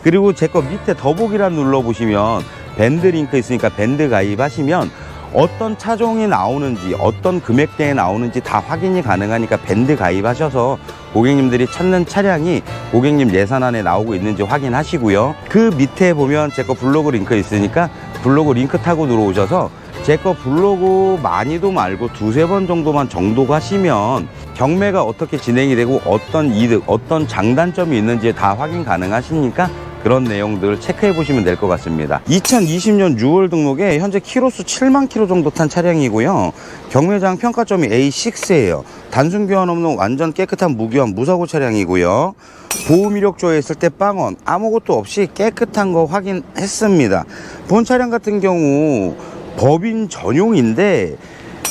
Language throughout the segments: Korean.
그리고 제 거 밑에 더보기란 눌러보시면 밴드 링크 있으니까 밴드 가입하시면 어떤 차종이 나오는지 어떤 금액대에 나오는지 다 확인이 가능하니까 밴드 가입하셔서 고객님들이 찾는 차량이 고객님 예산 안에 나오고 있는지 확인하시고요. 그 밑에 보면 제 거 블로그 링크 있으니까 블로그 링크 타고 들어오셔서 제 거 블로그 많이도 말고 두세 번 정도만 정독하시면 경매가 어떻게 진행이 되고 어떤 이득, 어떤 장단점이 있는지 다 확인 가능하시니까 그런 내용들 체크해 보시면 될 것 같습니다. 2020년 6월 등록에 현재 키로수 7만 킬로 정도 탄 차량이고요. 경매장 평가점이 A6예요. 단순 교환 없는 완전 깨끗한 무교환 무사고 차량이고요. 보험 이력조에 있을 때 빵원 아무것도 없이 깨끗한 거 확인했습니다. 본 차량 같은 경우 법인 전용인데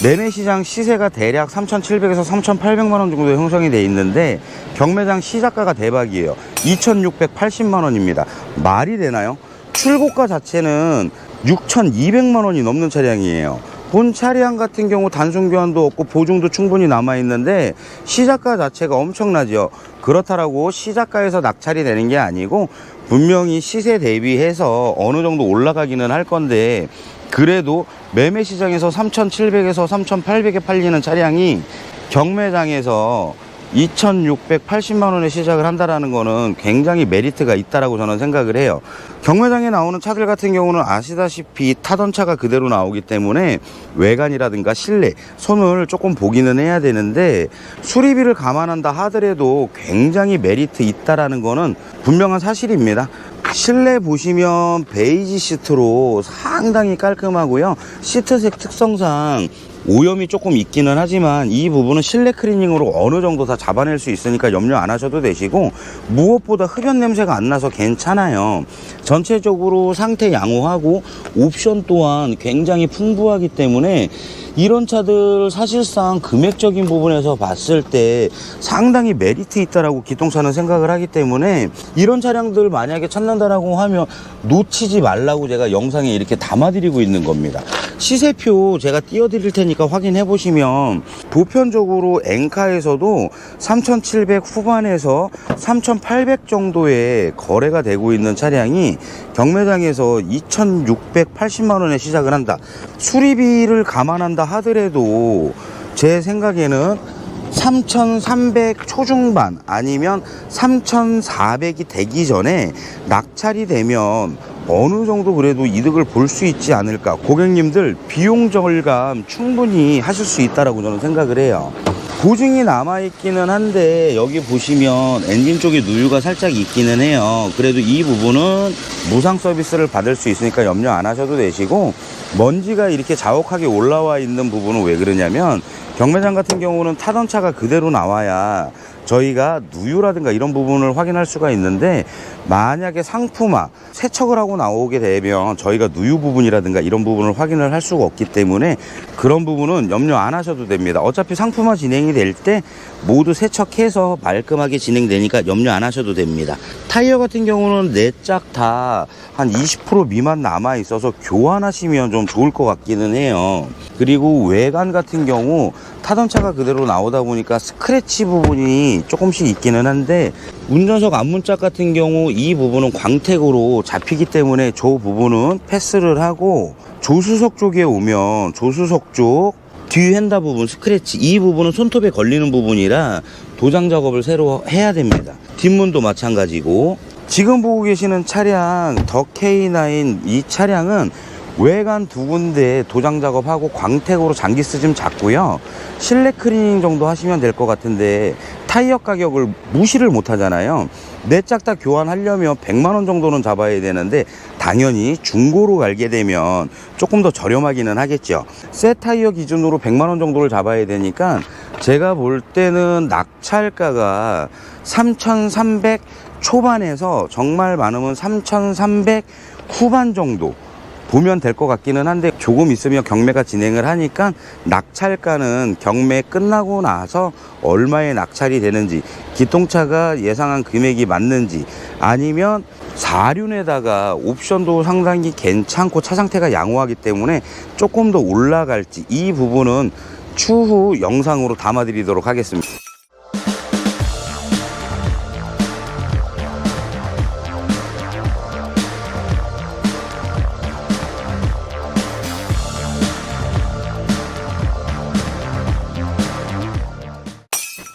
매매시장 시세가 대략 3,700에서 3,800만 원 정도 형성이 돼 있는데 경매장 시작가가 대박이에요. 2,680만 원입니다. 말이 되나요? 출고가 자체는 6,200만 원이 넘는 차량이에요. 본 차량 같은 경우 단순 교환도 없고 보증도 충분히 남아 있는데 시작가 자체가 엄청나죠. 그렇다라고 시작가에서 낙찰이 되는 게 아니고 분명히 시세 대비해서 어느 정도 올라가기는 할 건데 그래도 매매 시장에서 3,700에서 3,800에 팔리는 차량이 경매장에서 2,680만 원에 시작을 한다라는 거는 굉장히 메리트가 있다라고 저는 생각을 해요. 경매장에 나오는 차들 같은 경우는 아시다시피 타던 차가 그대로 나오기 때문에 외관이라든가 실내, 손을 조금 보기는 해야 되는데 수리비를 감안한다 하더라도 굉장히 메리트 있다라는 거는 분명한 사실입니다. 실내 보시면 베이지 시트로 상당히 깔끔하고요. 시트색 특성상 오염이 조금 있기는 하지만 이 부분은 실내 클리닝으로 어느 정도 다 잡아낼 수 있으니까 염려 안 하셔도 되시고 무엇보다 흡연 냄새가 안 나서 괜찮아요. 전체적으로 상태 양호하고 옵션 또한 굉장히 풍부하기 때문에 이런 차들 사실상 금액적인 부분에서 봤을 때 상당히 메리트 있다라고 기통차는 생각을 하기 때문에 이런 차량들 만약에 찾는다라고 하면 놓치지 말라고 제가 영상에 이렇게 담아드리고 있는 겁니다. 시세표 제가 띄워드릴 테니까 확인해 보시면 보편적으로 엔카에서도 3,700 후반에서 3,800 정도의 거래가 되고 있는 차량이 경매장에서 2,680만 원에 시작을 한다. 수리비를 감안한다 하더라도 제 생각에는 3,300 초중반 아니면 3,400이 되기 전에 낙찰이 되면 어느 정도 그래도 이득을 볼 수 있지 않을까. 고객님들 비용 절감 충분히 하실 수 있다라고 저는 생각을 해요. 보증이 남아있기는 한데 여기 보시면 엔진 쪽에 누유가 살짝 있기는 해요. 그래도 이 부분은 무상 서비스를 받을 수 있으니까 염려 안 하셔도 되시고 먼지가 이렇게 자욱하게 올라와 있는 부분은 왜 그러냐면 경매장 같은 경우는 타던 차가 그대로 나와야 저희가 누유라든가 이런 부분을 확인할 수가 있는데 만약에 상품화 세척을 하고 나오게 되면 저희가 누유 부분이라든가 이런 부분을 확인을 할 수가 없기 때문에 그런 부분은 염려 안 하셔도 됩니다. 어차피 상품화 진행이 될 때 모두 세척해서 말끔하게 진행되니까 염려 안 하셔도 됩니다. 타이어 같은 경우는 4짝 다 한 20% 미만 남아 있어서 교환하시면 좀 좋을 것 같기는 해요. 그리고 외관 같은 경우 타던 차가 그대로 나오다 보니까 스크래치 부분이 조금씩 있기는 한데 운전석 앞문짝 같은 경우 이 부분은 광택으로 잡히기 때문에 저 부분은 패스를 하고 조수석 쪽에 오면 조수석 쪽 뒤 핸다 부분 스크래치 이 부분은 손톱에 걸리는 부분이라 도장 작업을 새로 해야 됩니다. 뒷문도 마찬가지고 지금 보고 계시는 차량 더 K9 이 차량은 외관 두 군데 도장 작업하고 광택으로 장기 쓰짐 잡고요. 실내 클리닝 정도 하시면 될 것 같은데 타이어 가격을 무시를 못 하잖아요. 4짝 다 교환하려면 100만 원 정도는 잡아야 되는데 당연히 중고로 갈게 되면 조금 더 저렴하기는 하겠죠. 새 타이어 기준으로 100만 원 정도를 잡아야 되니까 제가 볼 때는 낙찰가가 3,300 초반에서 정말 많으면 3,300 후반 정도 보면 될 것 같기는 한데 조금 있으면 경매가 진행을 하니까 낙찰가는 경매 끝나고 나서 얼마에 낙찰이 되는지 기통차가 예상한 금액이 맞는지 아니면 4륜에다가 옵션도 상당히 괜찮고 차 상태가 양호하기 때문에 조금 더 올라갈지 이 부분은 추후 영상으로 담아 드리도록 하겠습니다.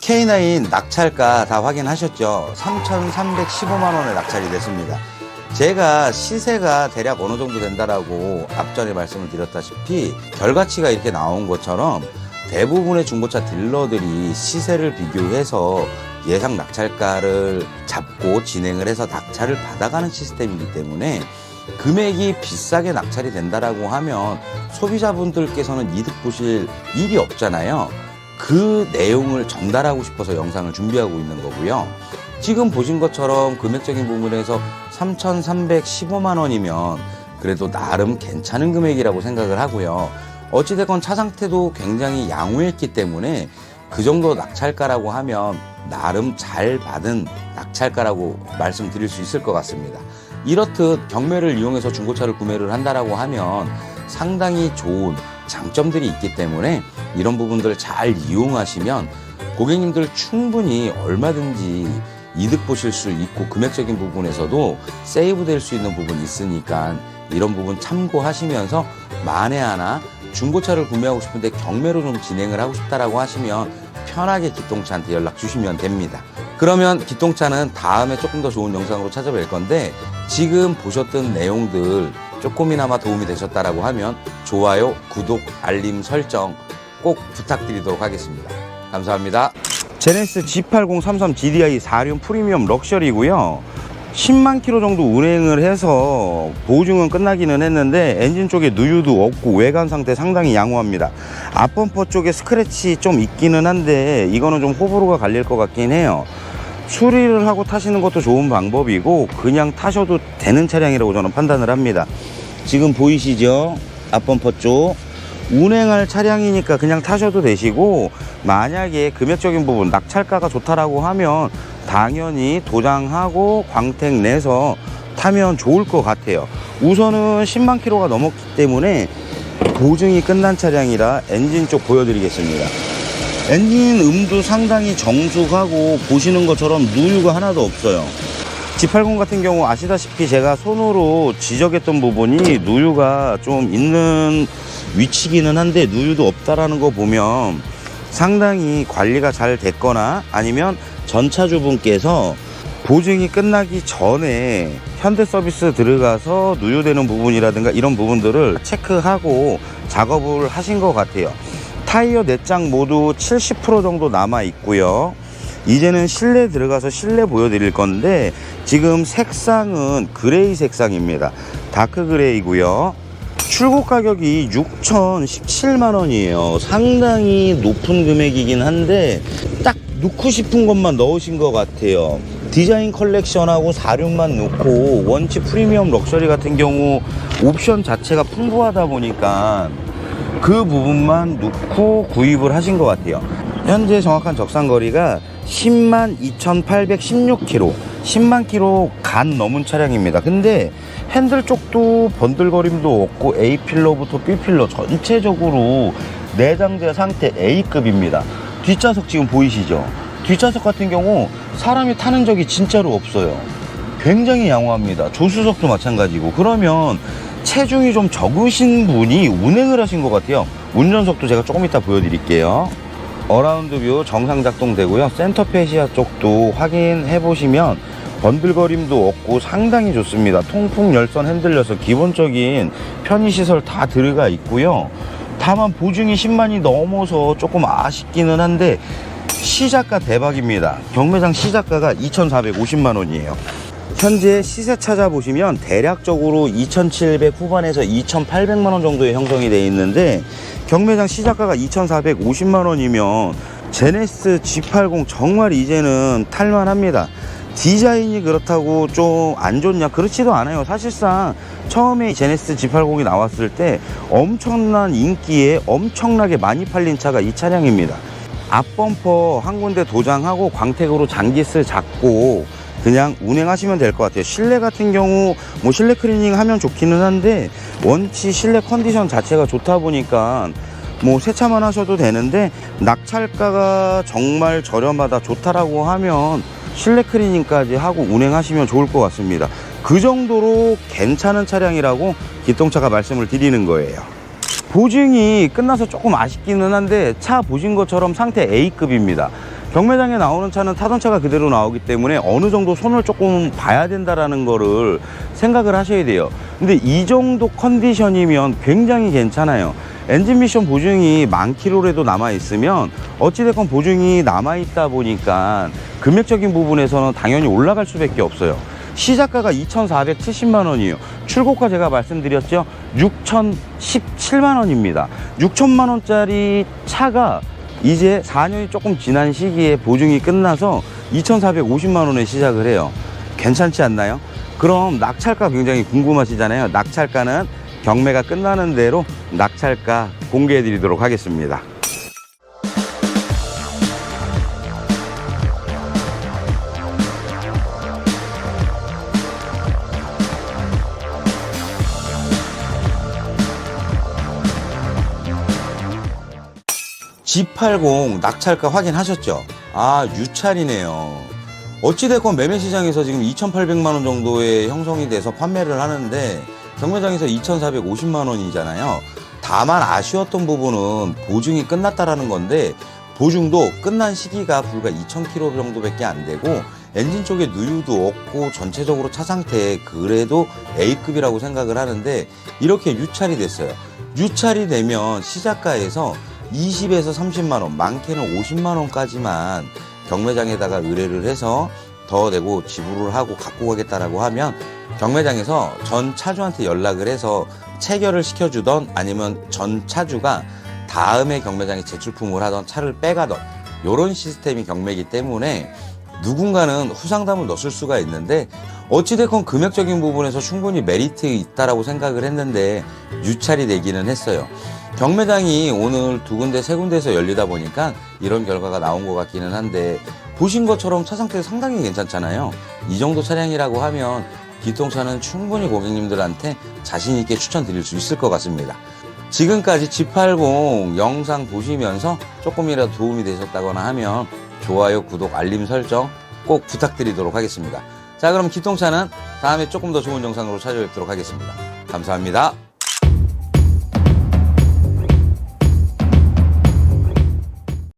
K9 낙찰가 다 확인하셨죠? 3,315만 원에 낙찰이 됐습니다. 제가 시세가 대략 어느 정도 된다라고 앞전에 말씀을 드렸다시피 결과치가 이렇게 나온 것처럼 대부분의 중고차 딜러들이 시세를 비교해서 예상 낙찰가를 잡고 진행을 해서 낙찰을 받아가는 시스템이기 때문에 금액이 비싸게 낙찰이 된다라고 하면 소비자분들께서는 이득 보실 일이 없잖아요. 그 내용을 전달하고 싶어서 영상을 준비하고 있는 거고요. 지금 보신 것처럼 금액적인 부분에서 3,315만 원이면 그래도 나름 괜찮은 금액이라고 생각을 하고요. 어찌됐건 차 상태도 굉장히 양호했기 때문에 그 정도 낙찰가라고 하면 나름 잘 받은 낙찰가라고 말씀드릴 수 있을 것 같습니다. 이렇듯 경매를 이용해서 중고차를 구매를 한다라고 하면 상당히 좋은 장점들이 있기 때문에 이런 부분들을 잘 이용하시면 고객님들 충분히 얼마든지 이득 보실 수 있고 금액적인 부분에서도 세이브 될 수 있는 부분이 있으니까 이런 부분 참고하시면서 만에 하나 중고차를 구매하고 싶은데 경매로 좀 진행을 하고 싶다라고 하시면 편하게 기똥차한테 연락 주시면 됩니다. 그러면 기똥차는 다음에 조금 더 좋은 영상으로 찾아뵐 건데 지금 보셨던 내용들 조금이나마 도움이 되셨다라고 하면 좋아요, 구독, 알림 설정 꼭 부탁드리도록 하겠습니다. 감사합니다. 제네시스 G8033 GDI 4륜 프리미엄 럭셔리고요. 10만 킬로 정도 운행을 해서 보증은 끝나기는 했는데 엔진 쪽에 누유도 없고 외관 상태 상당히 양호합니다. 앞범퍼 쪽에 스크래치 좀 있기는 한데 이거는 좀 호불호가 갈릴 것 같긴 해요. 수리를 하고 타시는 것도 좋은 방법이고 그냥 타셔도 되는 차량이라고 저는 판단을 합니다. 지금 보이시죠? 앞범퍼 쪽 운행할 차량이니까 그냥 타셔도 되시고 만약에 금액적인 부분 낙찰가가 좋다라고 하면 당연히 도장하고 광택 내서 타면 좋을 것 같아요. 우선은 10만 킬로가 넘었기 때문에 보증이 끝난 차량이라 엔진 쪽 보여드리겠습니다. 엔진 음도 상당히 정숙하고 보시는 것처럼 누유가 하나도 없어요. G80 같은 경우 아시다시피 제가 손으로 지적했던 부분이 누유가 좀 있는 위치기는 한데 누유도 없다라는 거 보면 상당히 관리가 잘 됐거나 아니면 전차주분께서 보증이 끝나기 전에 현대서비스 들어가서 누유되는 부분이라든가 이런 부분들을 체크하고 작업을 하신 것 같아요. 타이어 내장 모두 70% 정도 남아 있고요. 이제는 실내 들어가서 실내 보여드릴 건데 지금 색상은 그레이 색상입니다. 다크 그레이고요. 출고 가격이 6,017만 원이에요. 상당히 높은 금액이긴 한데 딱 넣고 싶은 것만 넣으신 것 같아요. 디자인 컬렉션하고 4륜만 넣고 원치 프리미엄 럭셔리 같은 경우 옵션 자체가 풍부하다 보니까 그 부분만 넣고 구입을 하신 것 같아요. 현재 정확한 적상거리가 10만 2,816km 10만 킬로 간 넘은 차량입니다. 근데 핸들 쪽도 번들거림도 없고 A필러부터 B필러 전체적으로 내장재 상태 A급입니다. 뒷좌석 지금 보이시죠? 뒷좌석 같은 경우 사람이 타는 적이 진짜로 없어요. 굉장히 양호합니다. 조수석도 마찬가지고. 그러면 체중이 좀 적으신 분이 운행을 하신 것 같아요. 운전석도 제가 조금 이따 보여드릴게요. 어라운드 뷰 정상 작동되고요. 센터 페시아 쪽도 확인해 보시면 번들거림도 없고 상당히 좋습니다. 통풍 열선 핸들려서 기본적인 편의시설 다 들어가 있고요. 다만 보증이 10만이 넘어서 조금 아쉽기는 한데 시작가 대박입니다. 경매장 시작가가 2,450만 원이에요. 현재 시세 찾아보시면 대략적으로 2,700 후반에서 2,800만 원 정도의 형성이 되어 있는데 경매장 시작가가 2,450만 원이면 제네시스 G80 정말 이제는 탈만합니다. 디자인이 그렇다고 좀 안 좋냐? 그렇지도 않아요. 사실상 처음에 제네시스 G80이 나왔을 때 엄청난 인기에 엄청나게 많이 팔린 차가 이 차량입니다. 앞범퍼 한 군데 도장하고 광택으로 장기스 잡고 그냥 운행하시면 될 것 같아요. 실내 같은 경우 뭐 실내 클리닝 하면 좋기는 한데 원치 실내 컨디션 자체가 좋다 보니까 뭐 세차만 하셔도 되는데 낙찰가가 정말 저렴하다 좋다라고 하면 실내 클리닝까지 하고 운행하시면 좋을 것 같습니다. 그 정도로 괜찮은 차량이라고 기똥차가 말씀을 드리는 거예요. 보증이 끝나서 조금 아쉽기는 한데 차 보신 것처럼 상태 A급입니다. 경매장에 나오는 차는 타던 차가 그대로 나오기 때문에 어느 정도 손을 조금 봐야 된다라는 거를 생각을 하셔야 돼요. 근데 이 정도 컨디션이면 굉장히 괜찮아요. 엔진 미션 보증이 10,000km라도 남아있으면 어찌됐건 보증이 남아있다 보니까 금액적인 부분에서는 당연히 올라갈 수밖에 없어요. 시작가가 2,470만 원이에요. 출고가 제가 말씀드렸죠. 6,017만 원입니다. 6천만 원짜리 차가 이제 4년이 조금 지난 시기에 보증이 끝나서 2,450만 원에 시작을 해요. 괜찮지 않나요? 그럼 낙찰가 굉장히 궁금하시잖아요. 낙찰가는 경매가 끝나는 대로 낙찰가 공개해 드리도록 하겠습니다. G80 낙찰가 확인하셨죠? 아, 유찰이네요. 어찌됐건 매매시장에서 지금 2,800만 원 정도의 형성이 돼서 판매를 하는데 경매장에서 2,450만 원이잖아요. 다만 아쉬웠던 부분은 보증이 끝났다라는 건데 보증도 끝난 시기가 불과 2,000km 정도밖에 안 되고 엔진 쪽에 누유도 없고 전체적으로 차 상태 그래도 A급이라고 생각을 하는데 이렇게 유찰이 됐어요. 유찰이 되면 시작가에서 20에서 30만 원, 많게는 50만 원까지만 경매장에다가 의뢰를 해서 더 내고 지불을 하고 갖고 가겠다라고 하면 경매장에서 전 차주한테 연락을 해서 체결을 시켜주던 아니면 전 차주가 다음에 경매장에 재출품을 하던 차를 빼가던 이런 시스템이 경매이기 때문에 누군가는 후상담을 넣었을 수가 있는데 어찌됐건 금액적인 부분에서 충분히 메리트 있다라고 생각을 했는데 유찰이 되기는 했어요. 경매장이 오늘 2군데, 3군데에서 열리다 보니까 이런 결과가 나온 것 같기는 한데 보신 것처럼 차 상태 상당히 괜찮잖아요. 이 정도 차량이라고 하면 기통차는 충분히 고객님들한테 자신 있게 추천드릴 수 있을 것 같습니다. 지금까지 G80 영상 보시면서 조금이라도 도움이 되셨다거나 하면 좋아요, 구독, 알림 설정 꼭 부탁드리도록 하겠습니다. 자, 그럼 기통차는 다음에 조금 더 좋은 영상으로 찾아뵙도록 하겠습니다. 감사합니다.